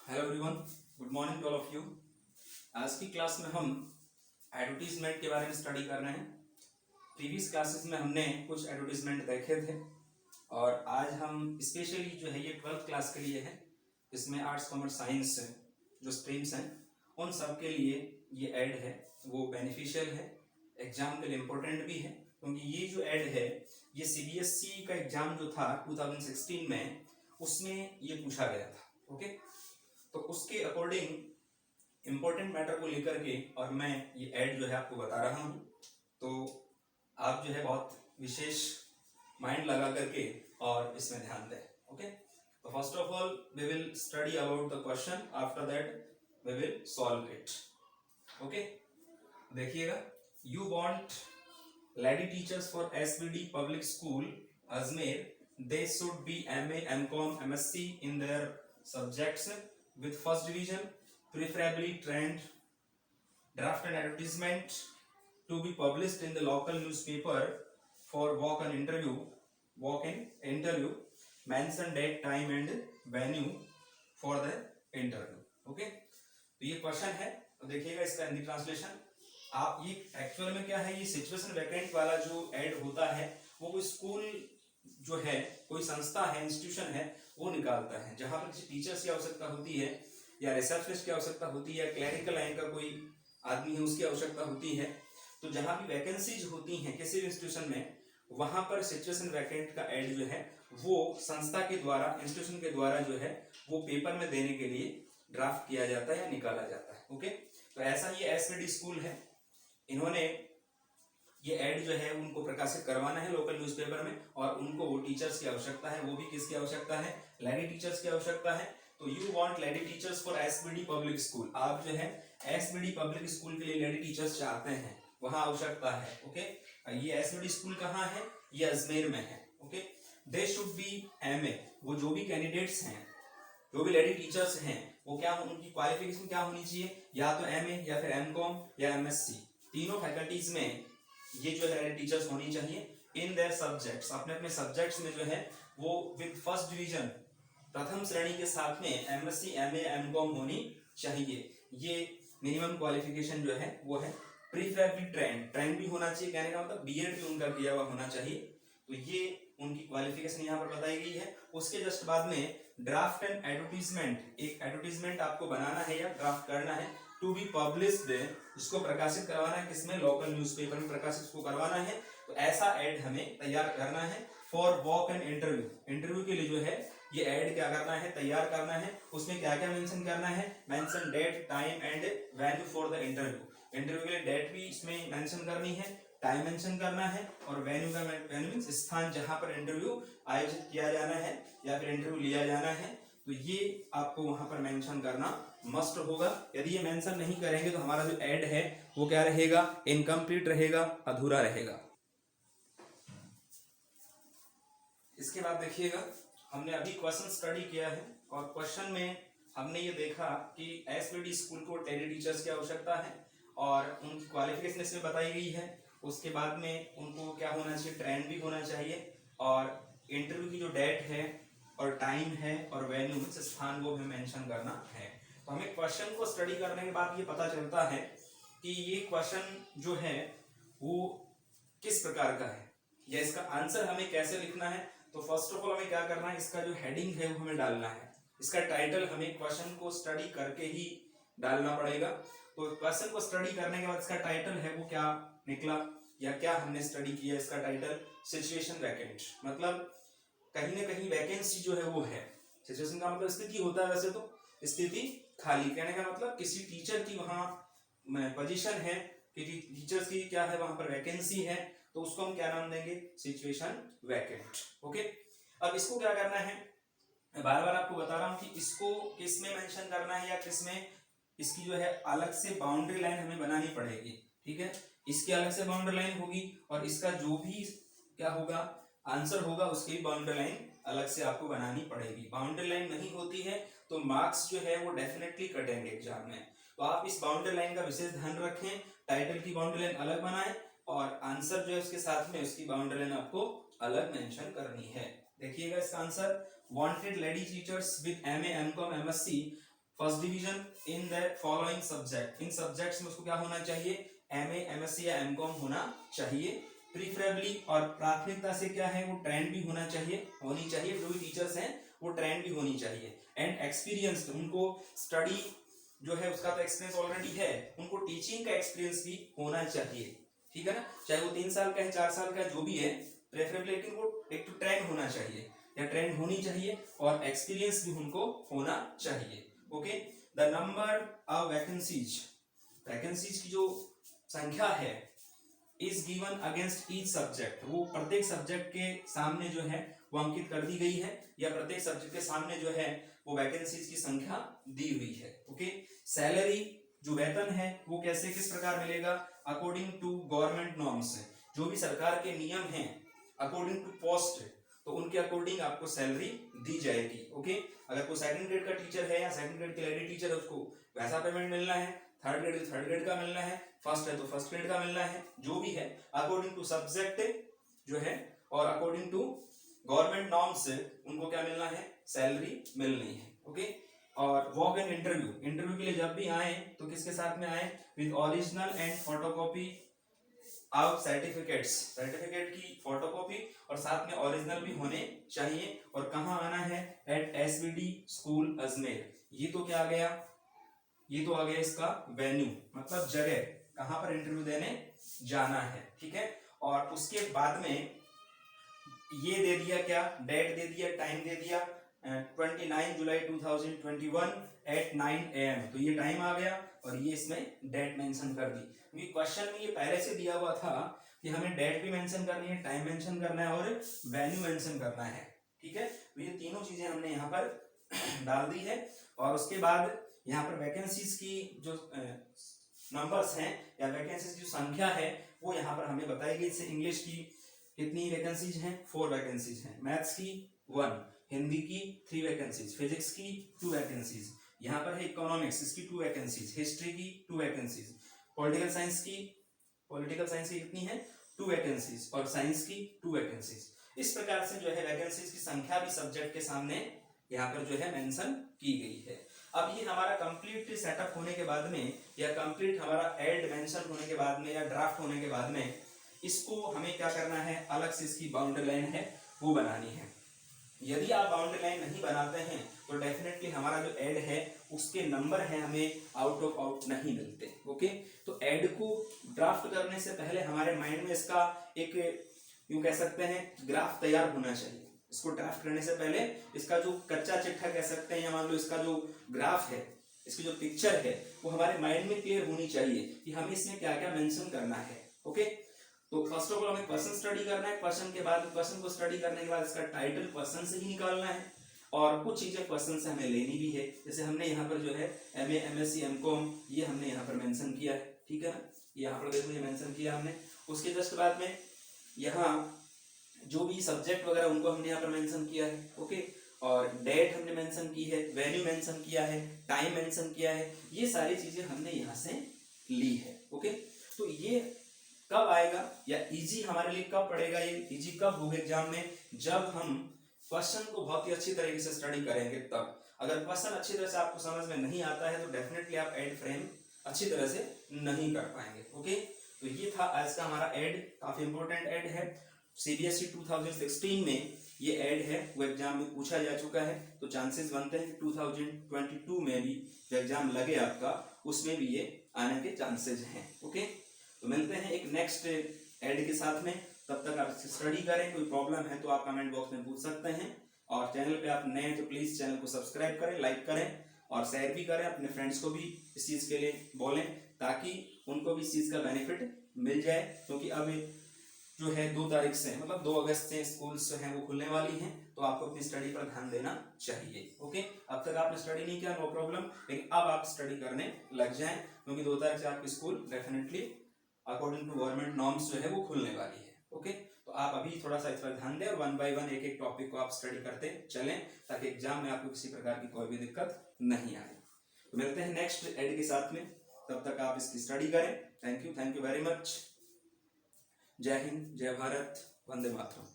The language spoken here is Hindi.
Hello everyone, good morning to all of you. आज की क्लास में हम एडवर्टीजमेंट के बारे में स्टडी कर रहे हैं। प्रीवियस क्लासेस में हमने कुछ एडवर्टीजमेंट देखे थे और आज हम स्पेशली जो है ये 12th क्लास के लिए है। इसमें आर्ट्स कॉमर्स साइंस जो स्ट्रीम्स हैं उन सब के लिए ये ऐड है वो बेनिफिशियल है, एग्जाम के लिए इम्पोर्टेंट भी है, क्योंकि ये जो ऐड है ये CBSE का एग्जाम जो था 2016 में उसमें ये पूछा गया था। ओके, तो उसके अकॉर्डिंग इम्पोर्टेंट मैटर को लेकर के और मैं ये ऐड जो है आपको बता रहा हूँ, तो आप जो है बहुत विशेष माइंड लगा करके और इसमें ध्यान दें। ओके, तो first of all we will study about the question, after that we will solve it. Okay, देखिएगा, you want lady teachers for SBD public school Ajmer, they should be MA, MCom, MSc in their subjects with first division, preferably trained. Draft an advertisement to be published in the local newspaper for walk-in interview. Mention date, time and venue for the interview. Okay, तो ये क्वेश्चन है। तो देखिएगा इसका हिंदी ट्रांसलेशन। आप ये एक्चुअल में क्या है, ये सिचुएशन वैकेंट वाला जो ऐड होता है वो कोई स्कूल जो है, कोई संस्था है, इंस्टीट्यूशन है, वो निकालता है जहां पर किसी टीचर्स की आवश्यकता होती है या रिसेप्शनिस्ट की आवश्यकता होती है या क्लरिकल लाइन का कोई आदमी है उसकी आवश्यकता होती है। तो जहां भी वैकेंसीज होती हैं किसी भी इंस्टीट्यूशन में, वहां पर सिचुएशन वैकेंट का ऐड जो है वो संस्था के द्वारा, इंस्टीट्यूशन के द्वारा जो है वो पेपर में देने के लिए ड्राफ्ट किया जाता है या निकाला जाता है। ओके, तो ऐसा ये SBD स्कूल है, इन्होंने ये ऐड जो है उनको प्रकाशित करवाना है लोकल न्यूज़पेपर में और उनको वो टीचर्स की आवश्यकता है। वो भी किसकी आवश्यकता है? लेडी टीचर्स की आवश्यकता है। तो you want lady teachers for SBD public school, आप जो है SBD पब्लिक स्कूल के लिए लेडी टीचर्स चाहते हैं, वहां आवश्यकता है। ओके, ये SBD स्कूल कहाँ है? ये अजमेर में है। Okay, they should be MA, वो जो भी कैंडिडेट्स हैं, जो भी लेडी टीचर्स हैं, वो क्या, उनकी क्वालिफिकेशन क्या होनी चाहिए? या तो MA या फिर MCom या MSc, तीनों फैकल्टीज में ये जो है टीचर्स होनी चाहिए। इन देयर सब्जेक्ट्स, अपने अपने सब्जेक्ट्स में जो है वो विद फर्स्ट डिवीजन, प्रथम श्रेणी के साथ में MSc, MA, MCom होनी चाहिए। ये मिनिमम क्वालिफिकेशन जो है वो है। प्रीफरेबली ट्रेंड भी होना चाहिए, कहने का मतलब BEd भी उनका किया हुआ होना चाहिए। तो ये उनकी क्वालिफिकेशन यहाँ पर बताई गई है। उसके जस्ट बाद में ड्राफ्ट एंड एडवर्टीजमेंट, एक एडवर्टीजमेंट आपको बनाना है या ड्राफ्ट करना है, टू बी पब्लिश्ड, इसको प्रकाशित करवाना है किसमें? लोकल न्यूज़पेपर में प्रकाशित इसको करवाना है। तो ऐसा ऐड हमें तैयार करना है for walk and interview, interview के लिए जो है ये ऐड क्या करना है? तैयार करना है। उसमें क्या क्या मेंशन करना है? Mention date, time and value for the interview. Interview के लिए डेट भी इसमें मेंशन करनी है, टाइम मेंशन करना है और वेन्यू का वेन्यू मींस स्थान जहां पर इंटरव्यू आयोजित किया जाना है या फिर इंटरव्यू लिया जाना है, तो ये आपको वहां पर मेंशन करना मस्ट होगा। यदि ये मेंशन नहीं करेंगे तो हमारा जो ऐड है वो क्या रहेगा? इनकम्प्लीट रहेगा, अधूरा रहेगा। इसके बाद देखिएगा, हमने अभी क्वेश्चन स्टडी किया है और क्वेश्चन में हमने ये देखा कि SBD स्कूल को लेडी टीचर्स की आवश्यकता है और उनकी क्वालिफिकेशन इसमें बताई गई है। उसके बाद में उनको क्या होना चाहिए? ट्रेंड भी होना चाहिए और इंटरव्यू की जो डेट है और टाइम है और वेन्यू मींस स्थान वो हमें मेंशन करना है। तो हमें क्वेश्चन को स्टडी करने के बाद ये पता चलता है कि ये क्वेश्चन जो है वो किस प्रकार का है या इसका आंसर हमें कैसे लिखना है। तो फर्स्ट ऑफ ऑल हमें क्या करना है? इसका जो हेडिंग है वो हमें डालना है, इसका टाइटल हमें क्वेश्चन को स्टडी करके ही डालना पड़ेगा। तो क्वेश्चन को स्टडी करने के बाद इसका टाइटल है वो क्या निकला या क्या हमने स्टडी किया? इसका टाइटल सिचुएशन वैकेंट, मतलब कहीं ना कहीं वैकेंसी जो है वो है। सिचुएशन का मतलब स्थिति होता है, वैसे तो स्थिति खाली, कहने का मतलब किसी टीचर की वहां पोजीशन है कि टीचर्स की क्या है, वहां पर वैकेंसी है, तो उसको हम क्या नाम देंगे? Situation vacant. ओके, अब इसको क्या करना है, मैं बार बार आपको बता रहा हूं कि इसको किस में मेंशन करना है या किस में, इसकी जो है अलग से बाउंड्री लाइन हमें बनानी पड़ेगी। ठीक है, इसकी अलग से बाउंड्री लाइन होगी और इसका जो भी क्या होगा आंसर होगा उसकी बाउंड्री लाइन अलग से आपको बनानी पड़ेगी। बाउंड्री लाइन नहीं होती है तो मार्क्स जो है वो डेफिनेटली कटेंगे एग्जाम में। तो आप इस बाउंड्री लाइन का विशेष ध्यान रखें, टाइटल की बाउंड्री लाइन अलग बनाएं और आंसर जो है उसके साथ में उसकी बाउंड्री लाइन आपको अलग मेंशन करनी है। देखिएगा इसका answer, wanted lady teachers with MA, MCom, MSc first division in the following subject, in subjects में उसको क्या होना चाहिए, एमए, एमएससी या एमकॉम होना चाहिए प्रीफरेबली, और प्राथमिकता से क्या है वो ट्रेंड भी होनी चाहिए, जो भी टीचर्स हैं वो ट्रेंड भी होनी चाहिए, एंड एक्सपीरियंस, उनको स्टडी जो है उसका तो एक्सपीरियंस ऑलरेडी है, उनको टीचिंग का एक्सपीरियंस भी होना चाहिए, ठीक है ना, चाहे वो 3 साल का है 4 साल का जो भी है प्रेफरेबली, लेकिन वो एक तो ट्रेंड होना चाहिए या ट्रेंड होनी चाहिए और एक्सपीरियंस भी उनको होना चाहिए। Okay, the number of vacancies, vacancies की जो संख्या है is given against each subject, वो प्रत्येक सब्जेक्ट के सामने जो है वो अंकित कर दी गई है, या प्रत्येक सब्जेक्ट के सामने जो है वो वैकेंसीज की संख्या दी हुई है। ओके, सैलरी जो वेतन है वो कैसे किस प्रकार मिलेगा, अकॉर्डिंग टू गवर्नमेंट नॉर्म्स, जो भी सरकार के नियम हैं अकॉर्डिंग टू पोस्ट, तो उनके अकॉर्डिंग आपको सैलरी दी जाएगी। ओके, अगर कोई सेकंड ग्रेड का टीचर है या सेकंड ग्रेड की लेडी टीचर है उसको वैसा पेमेंट मिलना है, थर्ड ग्रेड तो थर्ड ग्रेड का मिलना है, फर्स्ट है तो फर्स्ट ग्रेड का मिलना है, जो भी है अकॉर्डिंग टू सब्जेक्ट जो है और अकॉर्डिंग टू गवर्नमेंट नॉर्म्स उनको क्या मिलना है, सैलरी मिलनी है। ओके, और वॉक इन इंटरव्यू, इंटरव्यू के लिए जब भी आए तो किसके साथ में आए, with original and photocopy of certificates, certificate की फोटोकॉपी और साथ में ओरिजिनल भी होने चाहिए, और कहाँ आना है, एट एसबीडी स्कूल अजमेर, ये तो क्या आ गया, ये तो आ गया इसका वेन्यू, मतलब जगह कहां पर इंटरव्यू देने जाना है, ठीक है, और उसके बाद में ये दे दिया क्या, डेट दे दिया, टाइम दे दिया 29 जुलाई 2021 एट 9 AM, तो ये टाइम आ गया और ये इसमें डेट मेंशन कर दी, क्योंकि क्वेश्चन में ये पहले से दिया हुआ था कि हमें डेट भी मेंशन करनी है, टाइम मेंशन करना है और वेन्यू मेंशन करना है, ठीक है, तो ये तीनों चीजें हमने यहाँ पर डाल दी है, और उसके बाद यहाँ पर वैकेंसीज की जो नंबर्स हैं या वैकेंसीज की जो संख्या है वो यहाँ पर हमें बताई गई। जैसे इंग्लिश की कितनी वैकेंसीज हैं, 4 वैकेंसीज हैं, मैथ्स की 1, हिंदी की 3 वैकेंसीज, फिजिक्स की 2 वैकेंसीज, यहाँ पर है इकोनॉमिक्स, इसकी 2 वैकेंसीज, हिस्ट्री की 2 वैकेंसीज, पॉलिटिकल साइंस की कितनी है, 2 वैकेंसीज, और साइंस की 2 वैकेंसीज। इस प्रकार से जो है वैकेंसीज की संख्या भी सब्जेक्ट के सामने यहाँ पर जो है मेंशन की गई है। अब ये हमारा कंप्लीट सेटअप होने के बाद में या कंप्लीट हमारा एड मेंशन होने के बाद में या ड्राफ्ट होने के बाद में इसको हमें क्या करना है, अलग से इसकी बाउंड्री लाइन है वो बनानी है। यदि आप बाउंड्री लाइन नहीं बनाते हैं तो डेफिनेटली हमारा जो एड है उसके नंबर है हमें आउट ऑफ आउट नहीं मिलते। ओके, तो एड को ड्राफ्ट करने से पहले हमारे माइंड में इसका एक यूं कह सकते हैं ग्राफ तैयार होना चाहिए। इसको ड्राफ्ट करने से पहले इसका जो कच्चा चिट्ठा कह सकते हैं या मान लो इसका जो ग्राफ है, इसकी जो पिक्चर है वो हमारे माइंड में क्लियर होनी चाहिए कि हमें इसमें क्या क्या मेंशन करना है। ओके, तो फर्स्ट ऑफ ऑल हमें क्वेश्चन स्टडी करना है, क्वेश्चन के बाद क्वेश्चन को स्टडी करने के बाद इसका टाइटल क्वेश्चन से ही निकालना है, और कुछ चीजें क्वेश्चन से हमें लेनी भी है। जैसे हमने यहाँ पर जो है एमए, एमएससी, एमकॉम ये हमने यहाँ पर मेंशन किया है, ठीक है ना, यहाँ पर देखो ये मेंशन किया हमने। उसके जस्ट बाद में यहाँ जो भी सब्जेक्ट वगैरह उनको हमने यहाँ पर मेंशन किया है। ओके, और डेट हमने मेंशन की है, वैल्यू मेंशन किया है, टाइम मेंशन किया है, ये सारी चीजें हमने यहाँ से ली है। ओके, तो ये कब आएगा या इजी हमारे लिए कब पड़ेगा, ये इजी कब होगा एग्जाम में, जब हम क्वेश्चन को बहुत ही अच्छी तरीके से स्टडी करेंगे तब। अगर क्वेश्चन अच्छी तरह से आपको समझ में नहीं आता है तो डेफिनेटली आप एड फ्रेम अच्छी तरह से नहीं कर पाएंगे। ओके, तो ये था आज का हमारा एड, काफी इंपॉर्टेंट एड है। सीबीएसई 2016 में ये एड है वो एग्जाम में पूछा जा चुका है, तो चांसेस बनते हैं कि 2022 में भी जो एग्जाम लगे आपका उसमें भी ये आने के चांसेस हैं। ओके, तो मिलते हैं एक नेक्स्ट एड के साथ में, तब तक आप स्टडी करें। कोई प्रॉब्लम है तो आप कमेंट बॉक्स में पूछ सकते हैं, और चैनल पे आप नए हैं तो प्लीज चैनल को सब्सक्राइब करें, लाइक करें और शेयर भी करें, अपने फ्रेंड्स को भी इस चीज के लिए बोलें ताकि उनको भी इस चीज का बेनिफिट मिल जाए। क्योंकि अब जो है 2 तारीख से मतलब 2 अगस्त से स्कूल्स जो हैं वो खुलने वाली हैं, तो आपको अपनी स्टडी पर ध्यान देना चाहिए। ओके, अब तक आपने स्टडी नहीं किया नो प्रॉब्लम, लेकिन अब आप स्टडी करने लग जाएं, क्योंकि 2 तारीख से आपकी school definitely according to government norms जो है वो खुलने वाली है। ओके, तो आप अभी थोड़ा सा इस पर ध्यान दें और 1 बाय 1 एक एक टॉपिक को आप स्टडी करते चलें, ताकि एग्जाम में आपको किसी प्रकार की कोई भी दिक्कत नहीं आए। तो मिलते हैं नेक्स्ट एड के साथ में, तब तक आप इसकी स्टडी करें। Thank you very much. जय हिंद, जय भारत, वंदे मातरम।